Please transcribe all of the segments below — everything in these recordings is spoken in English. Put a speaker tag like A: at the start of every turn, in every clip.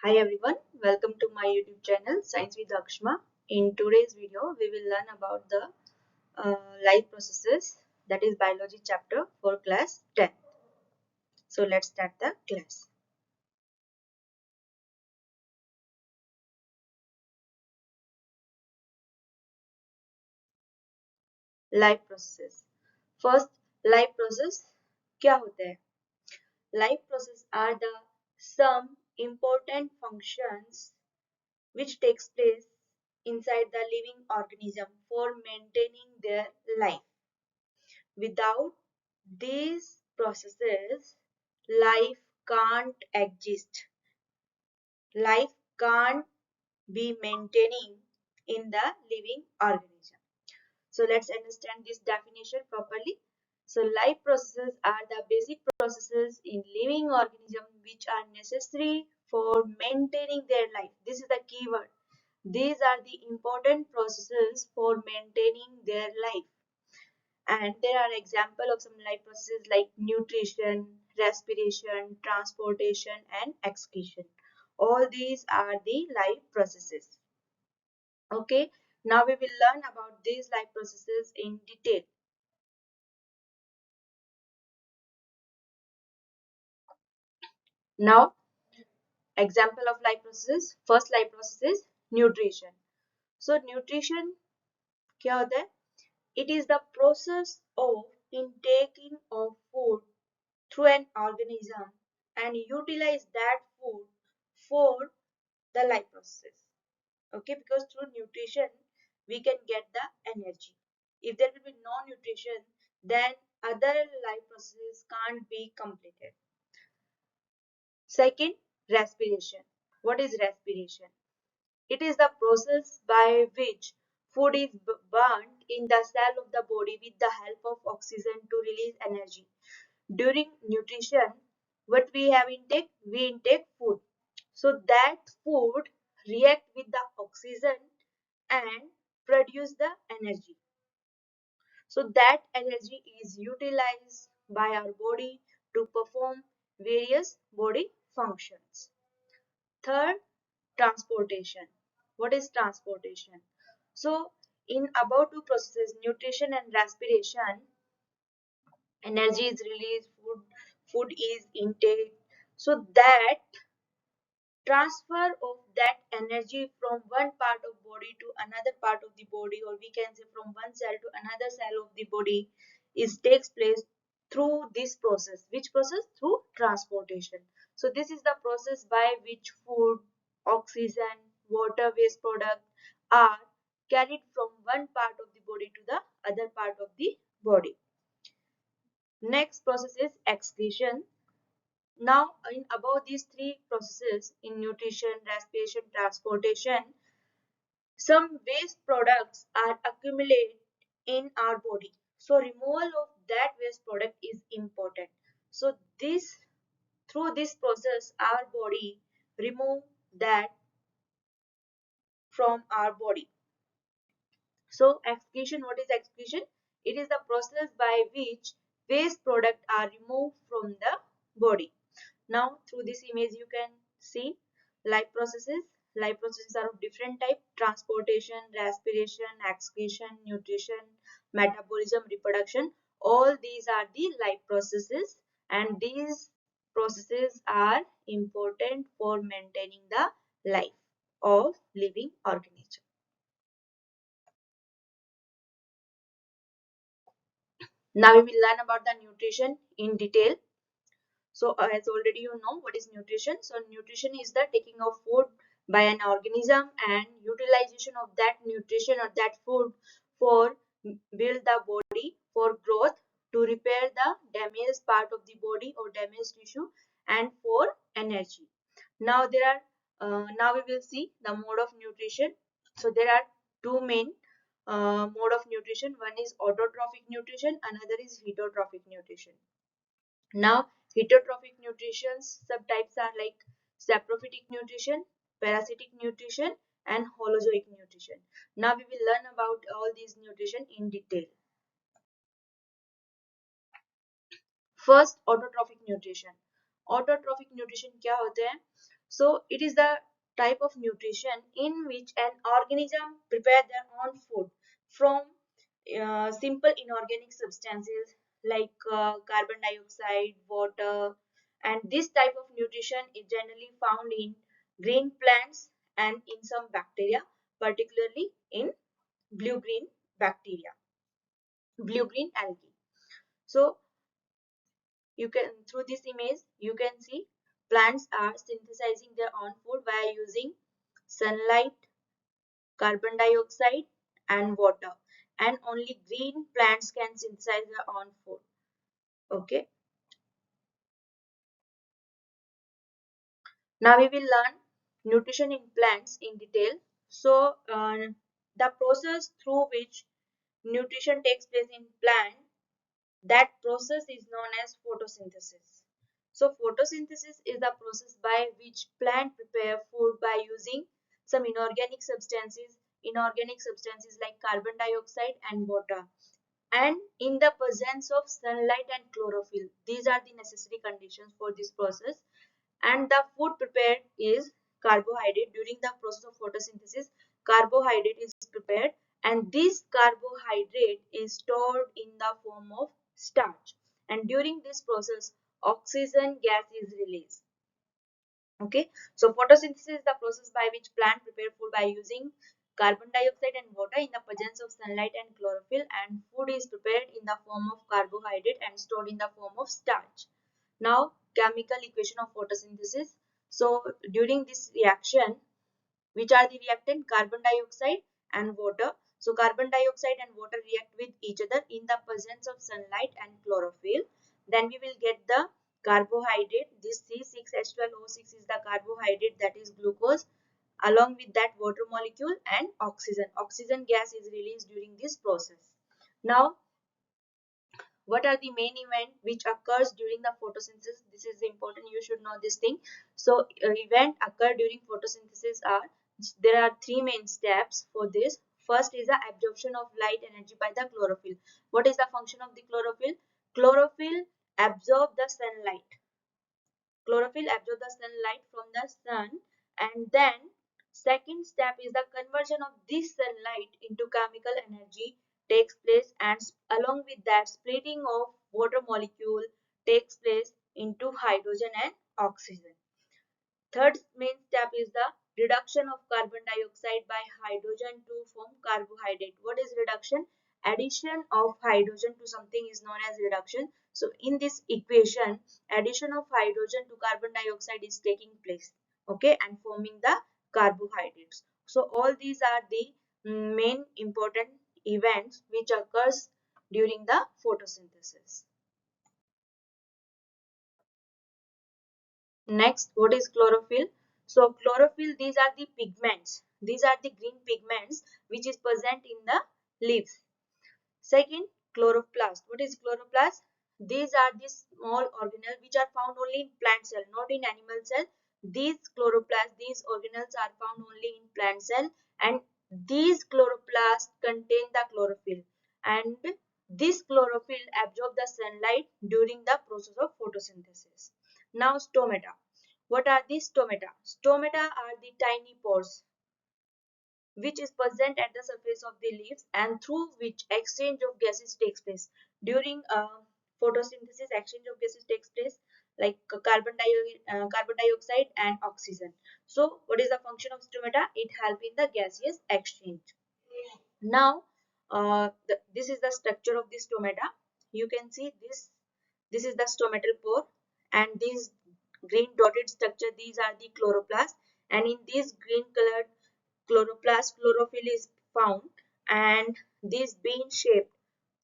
A: Hi everyone, welcome to my YouTube channel Science with Akshma. In today's video, we will learn about the life processes, that is biology chapter for class 10. So let's start the class. Life processes. First, life process क्या होते हैं? Life process are the some important functions which takes place inside the living organism for maintaining their life. Without these processes, life can't exist. Life can't be maintaining in the living organism. So let's understand this definition properly. So life processes are the basic processes in living organisms which are necessary for maintaining their life. This is the key word. These are the important processes for maintaining their life. And there are examples of some life processes like nutrition, respiration, transportation, and excretion. All these are the life processes. Okay, now we will learn about these life processes in detail. Now, example of life processes. First life process is nutrition. So, nutrition क्या होता है? It is the process of intaking of food through an organism and utilize that food for the life process. Okay, because through nutrition we can get the energy. If there will be no nutrition, then other life processes can't be completed. Second, respiration. What is respiration? It is the process by which food is burnt in the cell of the body with the help of oxygen to release energy. During nutrition, what we have intake? We intake food. So that food react with the oxygen and produce the energy. So that energy is utilized by our body to perform various body functions. Third, transportation. What is transportation? So in about two processes, nutrition and respiration, energy is released, food is intake. So that transfer of that energy from one part of body to another part of the body, or we can say from one cell to another cell of the body, is takes place through this process. Which process? Through transportation. So this is the process by which food, oxygen, water, waste product are carried from one part of the body to the other part of the body. Next process is excretion. Now, in above these three processes in nutrition, respiration, transportation, some waste products are accumulated in our body. So, removal of that waste product is important. So, this through this process, our body remove that from our body. So, excretion. What is excretion? It is the process by which waste products are removed from the body. Now through this image you can see life processes. Life processes are of different type: transportation, respiration, excretion, nutrition, metabolism, reproduction. All these are the life processes, and these processes are important for maintaining the life of living organism. Now we will learn about the nutrition in detail. So as already you know what is nutrition. So nutrition is the taking of food by an organism and utilization of that nutrition or that food for build the body, for growth, to repair the damaged part of the body or damaged tissue, and for energy. Now there are now we will see the mode of nutrition. So there are two main mode of nutrition. One is autotrophic nutrition, another is heterotrophic nutrition. Now, heterotrophic nutrition subtypes are like saprophytic nutrition, parasitic nutrition, and holozoic nutrition. Now, we will learn about all these nutrition in detail. First, autotrophic nutrition. Autotrophic nutrition क्या होते हैं? So it is the type of nutrition in which an organism prepare their own food from simple inorganic substances like carbon dioxide, water, and this type of nutrition is generally found in green plants and in some bacteria, particularly in blue-green bacteria, blue-green algae. So you can, through this image, you can see plants are synthesizing their own food by using sunlight, carbon dioxide, and water. And only green plants can synthesize their own food. Okay. Now we will learn nutrition in plants in detail. So the process through which nutrition takes place in plant, that process is known as photosynthesis. So photosynthesis is the process by which plant prepare food by using some inorganic substances like carbon dioxide and water, and in the presence of sunlight and chlorophyll. These are the necessary conditions for this process. And the food prepared is carbohydrate. During the process of photosynthesis, carbohydrate is prepared, and this carbohydrate is stored in the form of starch, and during this process oxygen gas is released. Okay, so photosynthesis is the process by which plant prepare food by using carbon dioxide and water in the presence of sunlight and chlorophyll, and food is prepared in the form of carbohydrate and stored in the form of starch. Now, chemical equation of photosynthesis. So, during this reaction, which are the reactant? Carbon dioxide and water. So, carbon dioxide and water react with each other in the presence of sunlight and chlorophyll. Then we will get the carbohydrate. This C6H12O6 is the carbohydrate, that is glucose. Along with that, water molecule and oxygen. Oxygen gas is released during this process. Now, what are the main events which occurs during the photosynthesis? This is important, you should know this thing. So event occur during photosynthesis are, there are three main steps for this. First is the absorption of light energy by the chlorophyll. What is the function of the chlorophyll? Chlorophyll absorb the sunlight. Chlorophyll absorb the sunlight from the sun, and then second step is the conversion of this sunlight into chemical energy takes place, and along with that splitting of water molecule takes place into hydrogen and oxygen. Third main step is the reduction of carbon dioxide by hydrogen to form carbohydrate. What is reduction? Addition of hydrogen to something is known as reduction. So in this equation, addition of hydrogen to carbon dioxide is taking place, okay, and forming the carbohydrates. So all these are the main important events which occurs during the photosynthesis. Next, what is chlorophyll? So chlorophyll, these are the pigments. These are the green pigments which is present in the leaves. Second, chloroplast. What is chloroplast? These are the small organelles which are found only in plant cell, not in animal cell. These chloroplasts, these organelles are found only in plant cell, and these chloroplasts contain the chlorophyll, and this chlorophyll absorb the sunlight during the process of photosynthesis. Now stomata. What are these stomata? Stomata are the tiny pores which is present at the surface of the leaves and through which exchange of gases takes place. During photosynthesis, exchange of gases takes place like carbon dioxide and oxygen. So what is the function of stomata? It helps in the gaseous exchange. Now this is the structure of the stomata. You can see this is the stomatal pore, and these green dotted structure, these are the chloroplast, and in this green colored chloroplast chlorophyll is found, and these bean shaped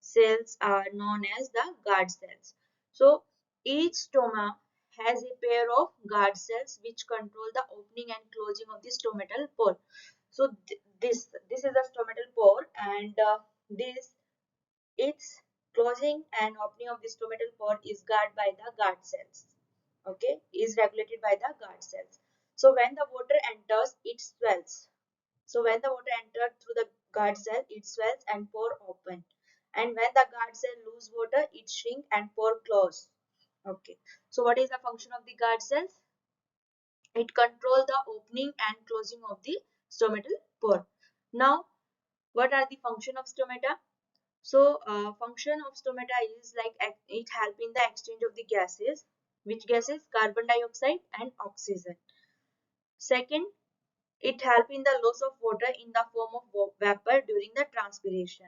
A: cells are known as the guard cells. So each stoma has a pair of guard cells which control the opening and closing of the stomatal pore. So this is the stomatal pore, and this its closing and opening of the stomatal pore is guarded by the guard cells. Okay, is regulated by the guard cells. So when the water enters, it swells. So when the water enters through the guard cell, it swells and pore open. And when the guard cell lose water, it shrink and pore close. Okay. So what is the function of the guard cells? It controls the opening and closing of the stomatal pore. Now, what are the function of stomata? So, function of stomata is like it help in the exchange of the gases. Which gases? Carbon dioxide and oxygen. Second, it help in the loss of water in the form of vapor during the transpiration.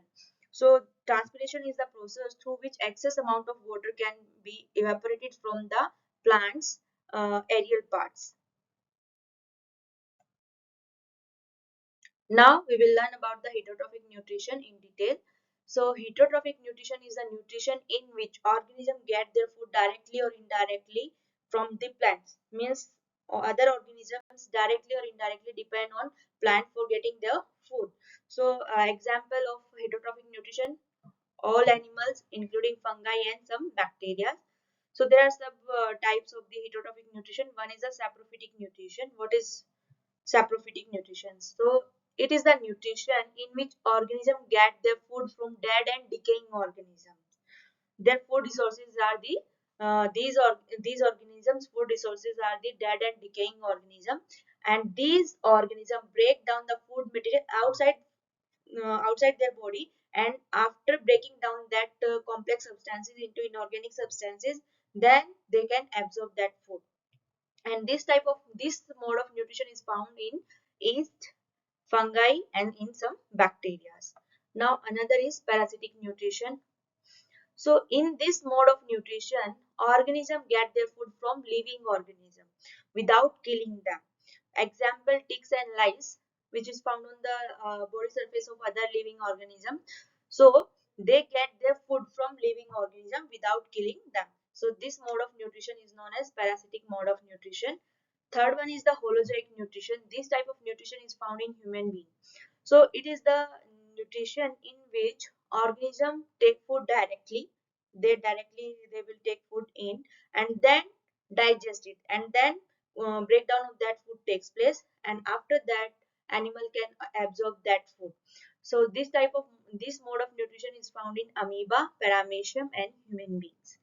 A: So, transpiration is the process through which excess amount of water can be evaporated from the plant's aerial parts. Now we will learn about the heterotrophic nutrition in detail. So heterotrophic nutrition is a nutrition in which organisms get their food directly or indirectly from the plants. Means other organisms directly or indirectly depend on plant for getting their food. So example of heterotrophic nutrition, all animals including fungi and some bacteria. So there are some types of the heterotrophic nutrition. One is a saprophytic nutrition. What is saprophytic nutrition? So it is the nutrition in which organisms get their food from dead and decaying organisms. Their food resources are the these organisms food resources are the dead and decaying organism, and these organisms break down the food material outside their body, and after breaking down that complex substances into inorganic substances, then they can absorb that food. And this mode of nutrition is found in yeast, fungi, and in some bacteria. Now another is parasitic nutrition. So in this mode of nutrition, organisms get their food from living organisms without killing them. Example, ticks and lice, which is found on the body surface of other living organisms. So they get their food from living organisms without killing them. So this mode of nutrition is known as parasitic mode of nutrition. Third one is the holozoic nutrition. This type of nutrition is found in human beings. So it is the nutrition in which organisms take food directly. They will take food in and then digest it, and then breakdown of that food takes place, and after that animal can absorb that food. So this mode of nutrition is found in amoeba, paramecium, and human beings.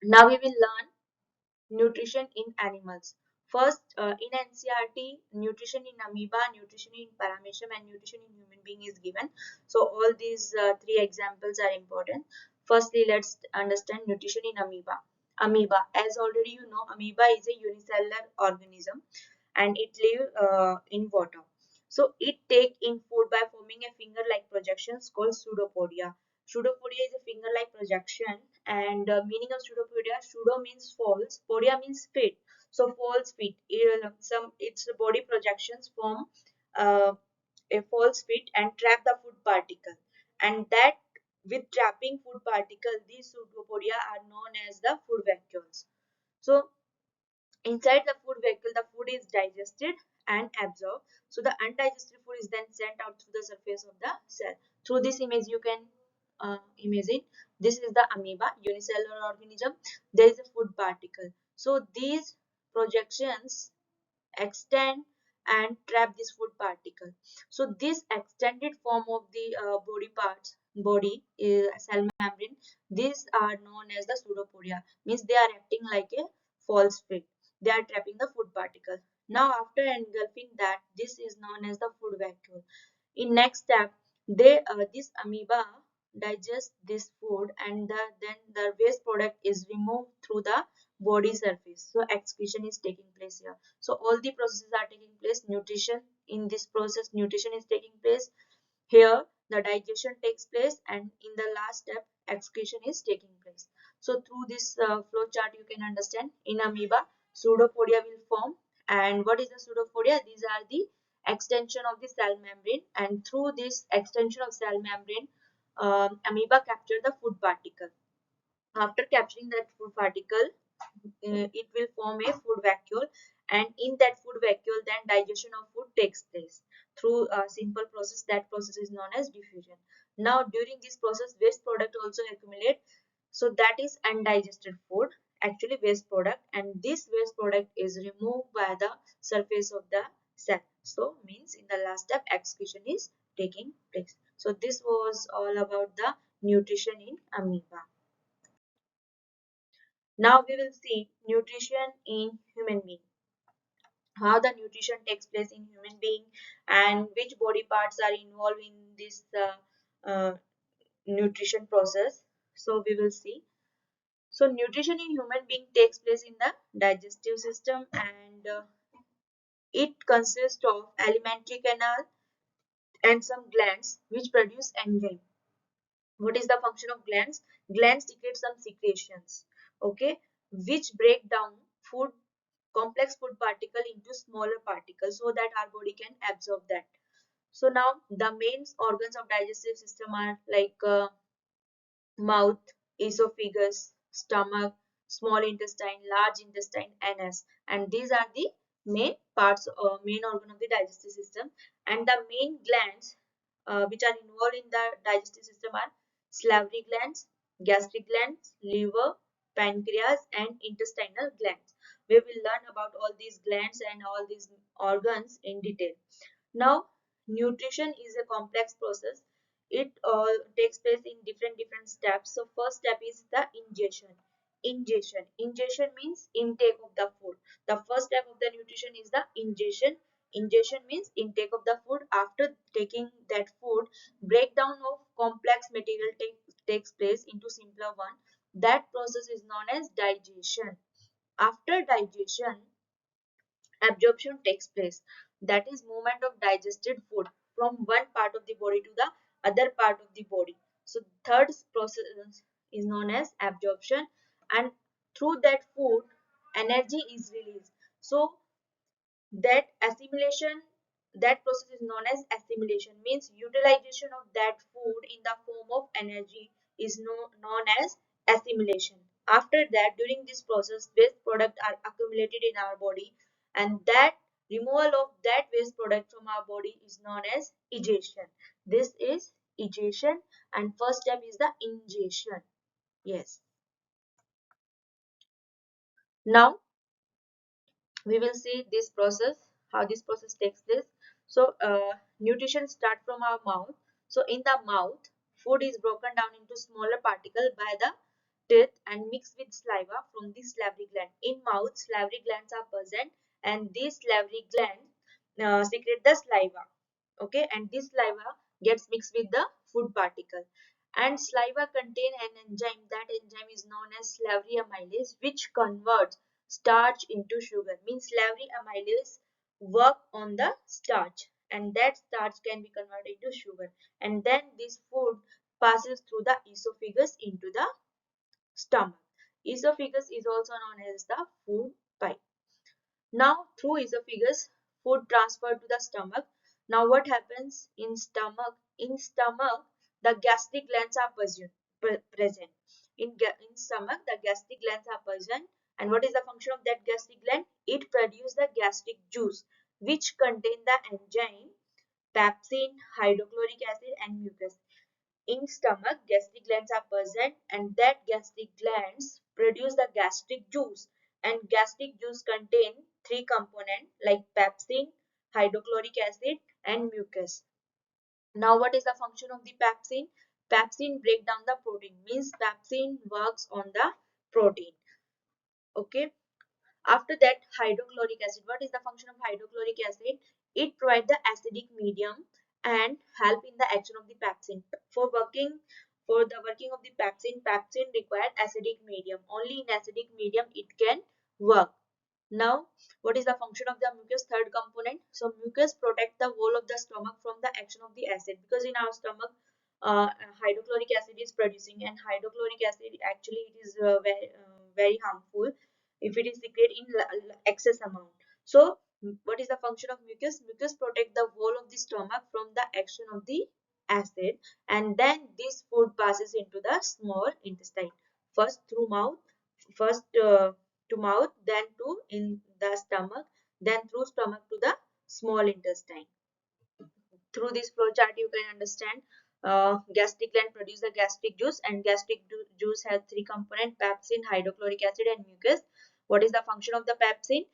A: Now we will learn nutrition in animals. First, in NCERT, nutrition in amoeba, nutrition in paramecium, and nutrition in human being is given. So all these three examples are important. Firstly, let's understand nutrition in amoeba. Amoeba, as already you know, amoeba is a unicellular organism and it live in water. So it take in food by forming a finger-like projections called pseudopodia. Pseudopodia is a finger-like projection, and meaning of pseudopodia, pseudo means false, podia means fit. So false fit, its body projections form uh, a false fit and trap the food particle, and that with trapping food particle, these pseudopodia are known as the food vacuoles. So inside the food vehicle, the food is digested and absorbed. So the undigested food is then sent out through the surface of the cell. Through this image, you can imagine this is the amoeba, unicellular organism. There is a food particle. So these projections extend and trap this food particle. So this extended form of the body is cell membrane. These are known as the pseudopodia. Means they are acting like a false fit. They are trapping the food particle. Now after engulfing that, this is known as the food vacuole. In next step, this amoeba digest this food, and then the waste product is removed through the body surface. So excretion is taking place here. So all the processes are taking place. Nutrition, in this process nutrition is taking place. Here the digestion takes place, and in the last step excretion is taking place. So through this flow chart you can understand, in amoeba pseudopodia will form. And what is the pseudopodia? These are the extension of the cell membrane, and through this extension of cell membrane, amoeba capture the food particle. After capturing that food particle, it will form a food vacuole, and in that food vacuole then digestion of food takes place through a simple process. That process is known as diffusion. Now during this process waste product also accumulate, so that is undigested food, actually waste product, and this waste product is removed by the surface of the cell. So means in the last step excretion is taking place. So this was all about the nutrition in amoeba. Now we will see nutrition in human being, how the nutrition takes place in human being and which body parts are involved in this nutrition process. So we will see. So nutrition in human being takes place in the digestive system, and it consists of alimentary canal and some glands which produce enzyme. What is the function of glands? Glands secrete some secretions, okay, which break down food, complex food particle into smaller particles so that our body can absorb that. So now the main organs of digestive system are like mouth, esophagus, stomach, small intestine, large intestine, anus, and these are the main parts or main organ of the digestive system. And the main glands which are involved in the digestive system are salivary glands, gastric glands, liver, pancreas, and intestinal glands. We will learn about all these glands and all these organs in detail. Now, nutrition is a complex process. It takes place in different steps. So first step is the ingestion. Ingestion means intake of the food. The first step of the nutrition is the ingestion. Ingestion means intake of the food. After taking that food, breakdown of complex material takes place into simpler one. That process is known as digestion. After digestion, absorption takes place, that is movement of digested food from one part of the body to the other part of the body. So third process is known as absorption, and through that food energy is released. So that assimilation, that process is known as assimilation, means utilization of that food in the form of energy is known as assimilation. After that, during this process, waste products are accumulated in our body, and that removal of that waste product from our body is known as egestion. This is egestion, and first step is the ingestion. Yes. Now we will see this process, how this process takes place. So nutrition start from our mouth. So in the mouth, food is broken down into smaller particles by the teeth and mixed with saliva from the salivary gland. In mouth, salivary glands are present, and these salivary glands secrete the saliva, okay, and this saliva gets mixed with the food particle, and saliva contain an enzyme. That enzyme is known as salivary amylase, which converts starch into sugar. Means salivary amylase work on the starch, and that starch can be converted into sugar, and then this food passes through the esophagus into the stomach. Esophagus is also known as the food pipe. Now through esophagus, food transferred to the stomach. Now what happens in stomach? In stomach, the gastric glands are present. In stomach, the gastric glands are present. And what is the function of that gastric gland? It produces the gastric juice, which contain the enzyme pepsin, hydrochloric acid, and mucus. In stomach, gastric glands are present, and that gastric glands produce the gastric juice, and gastric juice contain three components like pepsin, hydrochloric acid, and mucus. Now what is the function of the pepsin? Pepsin break down the protein, means pepsin works on the protein, okay. After that, hydrochloric acid. What is the function of hydrochloric acid? It provides the acidic medium and help in the action of the pepsin. For the working of the pepsin, pepsin requires acidic medium. Only in acidic medium it can work. Now, what is the function of the mucus? Third component. So, mucus protect the wall of the stomach from the action of the acid, because in our stomach, hydrochloric acid is producing, and hydrochloric acid actually it is very harmful if it is secreted in excess amount. So, what is the function of mucus? Mucus protect the wall of the stomach from the action of the acid, and then this food passes into the small intestine. First through mouth, first to mouth, then to in the stomach, then through stomach to the small intestine. Through this flow chart, you can understand gastric gland produce the gastric juice, and gastric juice has three components: pepsin, hydrochloric acid, and mucus. What is the function of the pepsin?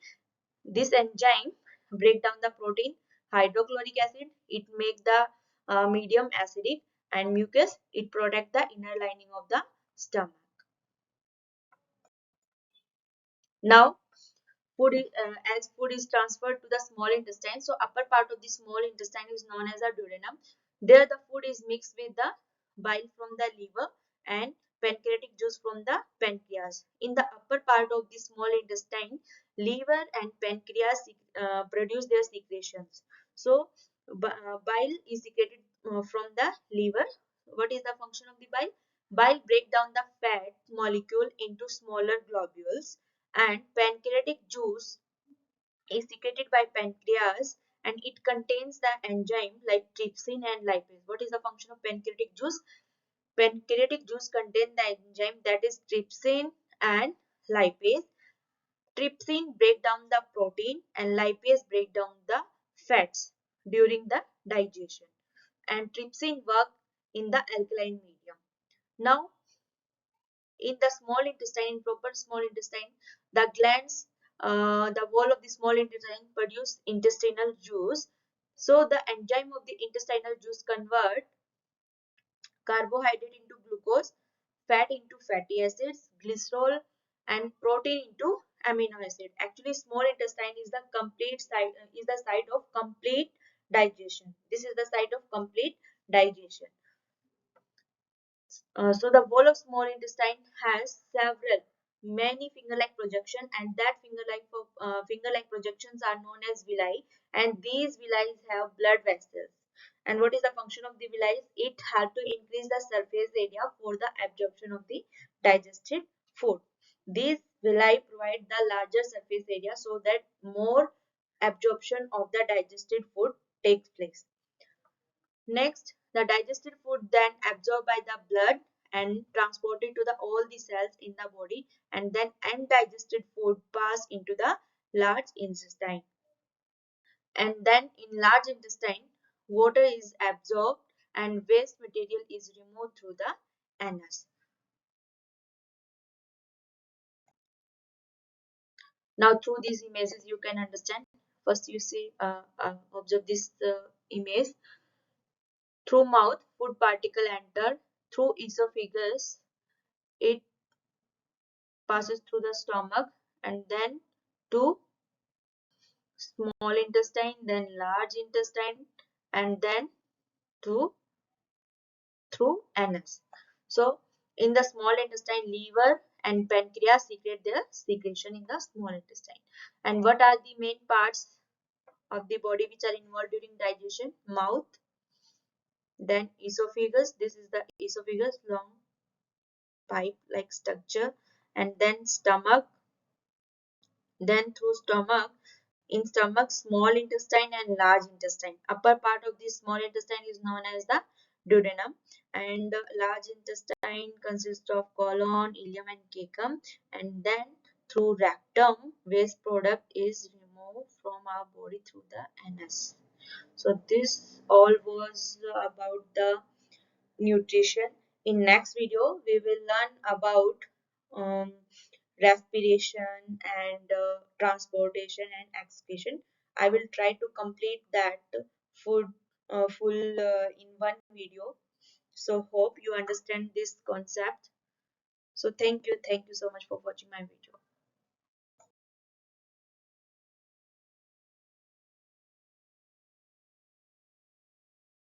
A: This enzyme break down the protein. Hydrochloric acid, it make the medium acidic, and mucus, it protect the inner lining of the stomach. Now as food is transferred to the small intestine, so upper part of the small intestine is known as the duodenum. There the food is mixed with the bile from the liver and pancreatic juice from the pancreas. In the upper part of the small intestine, liver and pancreas produce their secretions. So bile is secreted from the liver. What is the function of the bile? Bile break down the fat molecule into smaller globules, and pancreatic juice is secreted by pancreas, and it contains the enzyme like trypsin and lipase. What is the function of pancreatic juice? Pancreatic juice contains the enzyme that is trypsin and lipase. Trypsin break down the protein and lipase break down the fats during the digestion, and trypsin work in the alkaline medium. Now in the small intestine, in proper small intestine, the glands, the wall of the small intestine produce intestinal juice. So the enzyme of the intestinal juice convert carbohydrate into glucose, fat into fatty acids, glycerol and protein into amino acid. Actually small intestine is the complete site, is the site of complete digestion. This is the site of complete digestion. So the wall of small intestine has many finger-like projection, and that finger-like projections are known as villi, and these villi have blood vessels. And what is the function of the villi? It helps to increase the surface area for the absorption of the digested food. These villi provide the larger surface area so that more absorption of the digested food takes place. Next, the digested food then absorbed by the blood and transported to all the cells in the body, and then undigested food pass into the large intestine. And then in large intestine, water is absorbed and waste material is removed through the anus. Now through these images you can understand. First you see, observe this image. Through mouth, food particle enter. Through esophagus, it passes through the stomach, and then to small intestine, then large intestine, and then to through anus. So in the small intestine, liver and pancreas secrete their secretion in the small intestine. And what are the main parts of the body which are involved during digestion? Mouth, then esophagus. This is the esophagus, long pipe like structure, and then stomach, then through stomach. In stomach, small intestine and large intestine. Upper part of the small intestine is known as the duodenum, and the large intestine consists of colon, ileum and cecum, and then through rectum, waste product is removed from our body through the anus. So this all was about the nutrition. In next video, we will learn about um, respiration and transportation and excretion. I will try to complete that food full in one video. So hope you understand this concept. So thank you so much for watching my video.